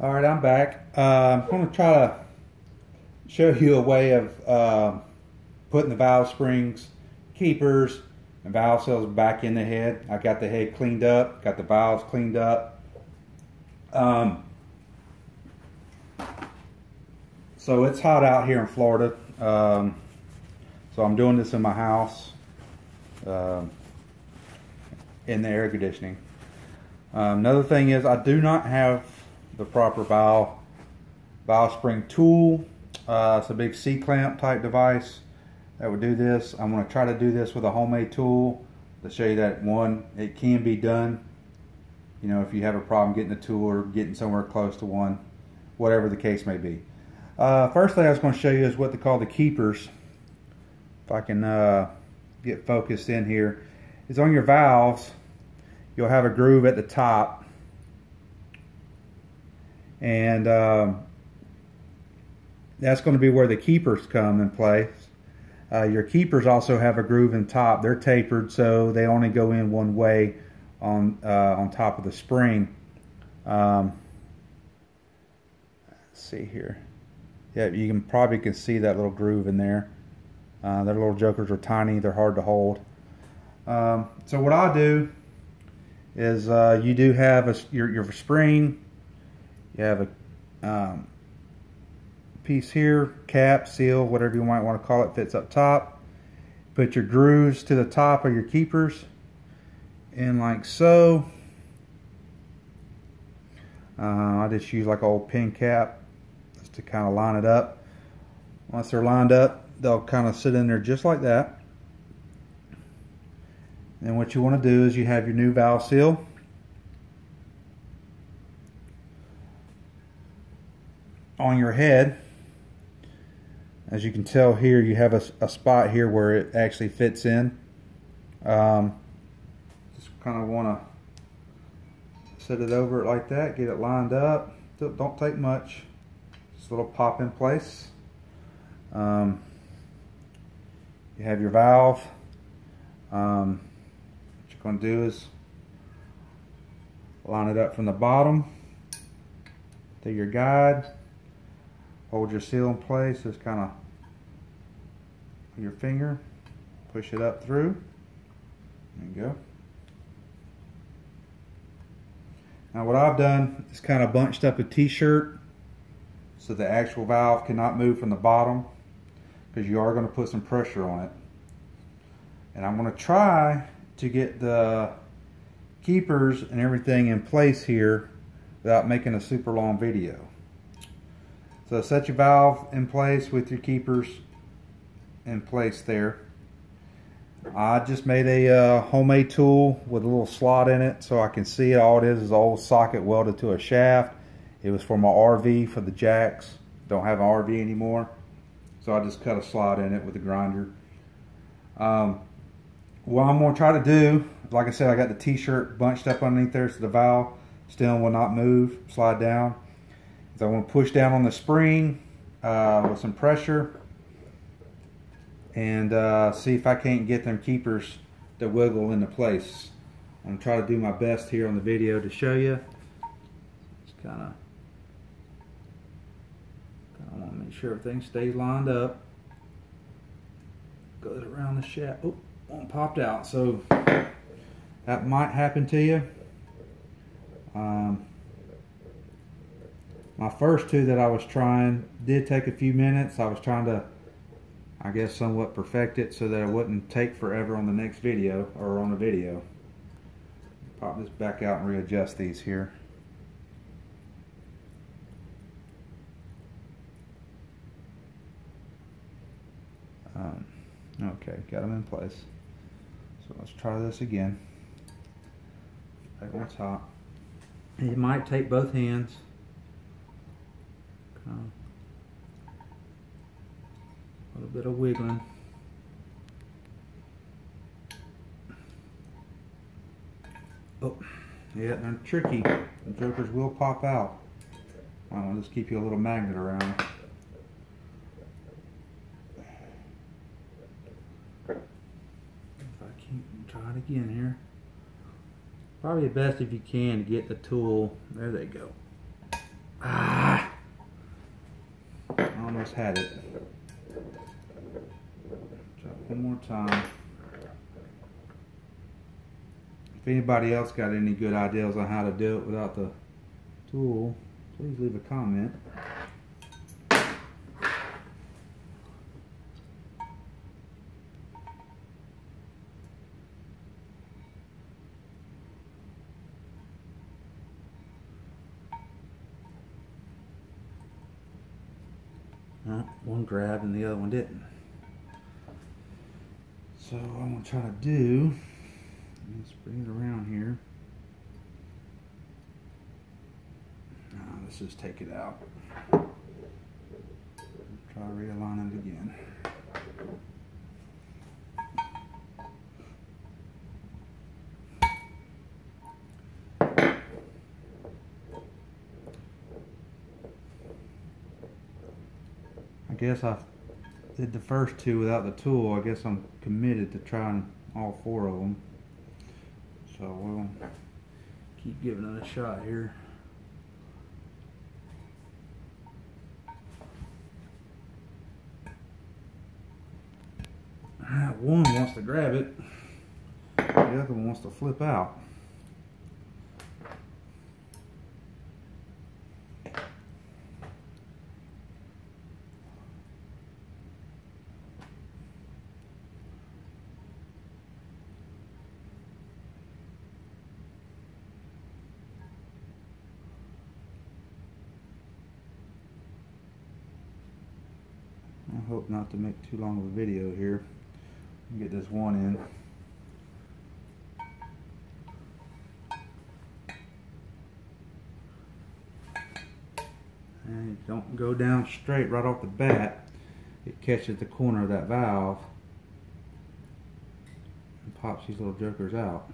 All right, I'm back. I'm going to try to show you a way of putting the valve springs, keepers, and valve seals back in the head. I got the head cleaned up, got the valves cleaned up. So it's hot out here in Florida. So I'm doing this in my house, in the air conditioning. Another thing is I do not have the proper valve spring tool. It's a big C-clamp type device that would do this. I'm going to try to do this with a homemade tool to show you that, one, it can be done. You know, if you have a problem getting a tool or getting somewhere close to one, whatever the case may be. First thing I was going to show you is what they call the keepers. If I can get focused in here, is on your valves. You'll have a groove at the top, and that's going to be where the keepers come in place. Your keepers also have a groove in top. They're tapered, so they only go in one way on top of the spring. Let's see here. Yeah, you can probably see that little groove in there. Their little jokers are tiny. They're hard to hold. So what I do is you do have your spring. You have a piece here, cap, seal, whatever you might want to call it, fits up top. Put your grooves to the top of your keepers in like so. I just use like an old pin cap just to kind of line it up. Once they're lined up, they'll kind of sit in there just like that. And what you want to do is you have your new valve seal. On your head. As you can tell here, you have a spot here where it actually fits in. Just kind of want to set it over it like that, get it lined up. Don't take much, just a little pop in place. You have your valve. What you're going to do is line it up from the bottom to your guide. Hold your seal in place, just kind of your finger, push it up through. There you go. Now what I've done is kind of bunched up a t-shirt so the actual valve cannot move from the bottom, because you are going to put some pressure on it. And I'm going to try to get the keepers and everything in place here without making a super long video. So set your valve in place with your keepers in place there. I just made a homemade tool with a little slot in it so I can see it. All it is an old socket welded to a shaft. It was for my RV, for the jacks. Don't have an RV anymore, so I just cut a slot in it with a grinder. What I'm going to try to do, like I said, I got the t-shirt bunched up underneath there so the valve still will not move, slide down. So I want to push down on the spring with some pressure and see if I can't get them keepers to wiggle into place. I'm going to try to do my best here on the video to show you. Just kind of want to make sure everything stays lined up. Goes around the shaft. Oh, one popped out. So that might happen to you. My first two that I was trying did take a few minutes. I was trying to, I guess, somewhat perfect it so that it wouldn't take forever on the next video, or on the video. Pop this back out and readjust these here. Okay, got them in place. So let's try this again. Back on top. You might take both hands. A little bit of wiggling. Oh, yeah, they're tricky. The jokers will pop out. I'll just keep you a little magnet around. If I can't, try it again here. Probably best if you can to get the tool. There they go. Ah! I almost had it. Try it one more time. If anybody else got any good ideas on how to do it without the tool, please leave a comment. One grabbed and the other one didn't. So what I'm going to try to do is bring it around here. Let's just take it out. Try realigning it again. I guess I did the first two without the tool. I guess I'm committed to trying all four of them. So we'll keep giving it a shot here. One wants to grab it, the other one wants to flip out. I hope not to make too long of a video here. Get this one in. And don't go down straight right off the bat. It catches the corner of that valve and pops these little jokers out.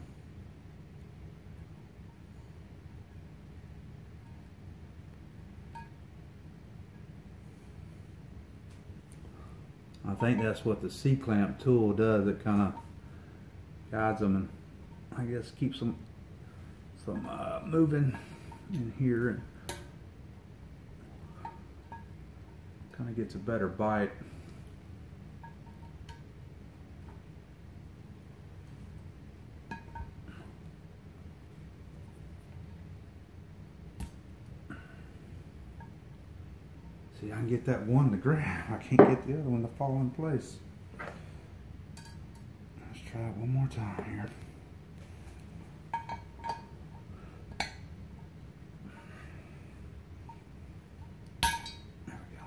I think that's what the C-clamp tool does. It kind of guides them and I guess keeps them from moving in here and kind of gets a better bite. See, I can get that one to grab. I can't get the other one to fall in place. Let's try it one more time here. There we go.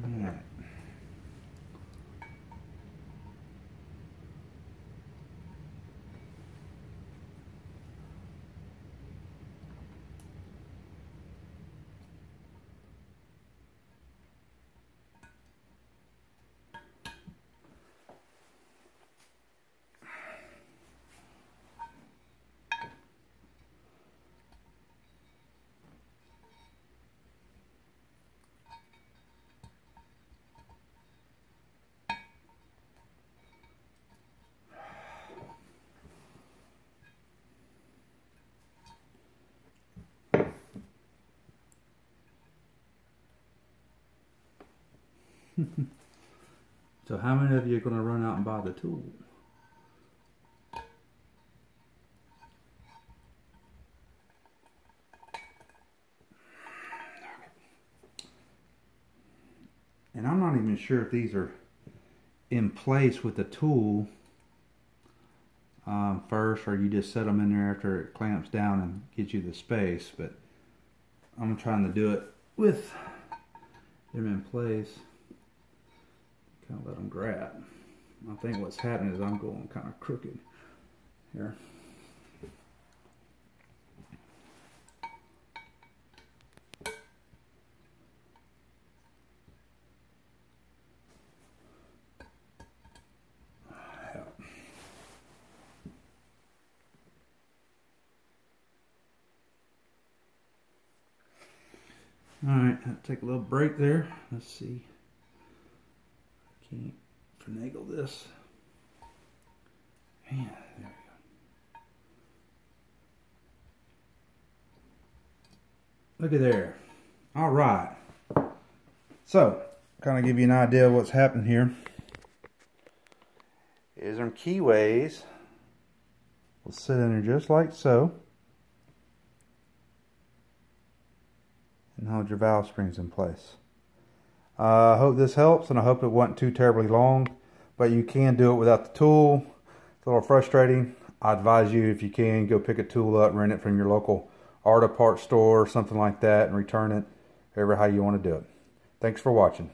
Alright. So how many of you are going to run out and buy the tool? And I'm not even sure if these are in place with the tool first, or you just set them in there after it clamps down and gives you the space. But I'm trying to do it with them in place. Kind of let them grab. I think what's happening is I'm going kind of crooked here. Alright, I'll take a little break there. Let's see. Can't finagle this. Man, there we go. Look at there. Alright. So, kind of give you an idea of what's happening here. Is our keyways will sit in there just like so. And hold your valve springs in place. I hope this helps, and I hope it wasn't too terribly long, but you can do it without the tool. It's a little frustrating. I advise you, if you can, go pick a tool up, rent it from your local auto parts store or something like that, and return it, however how you want to do it. Thanks for watching.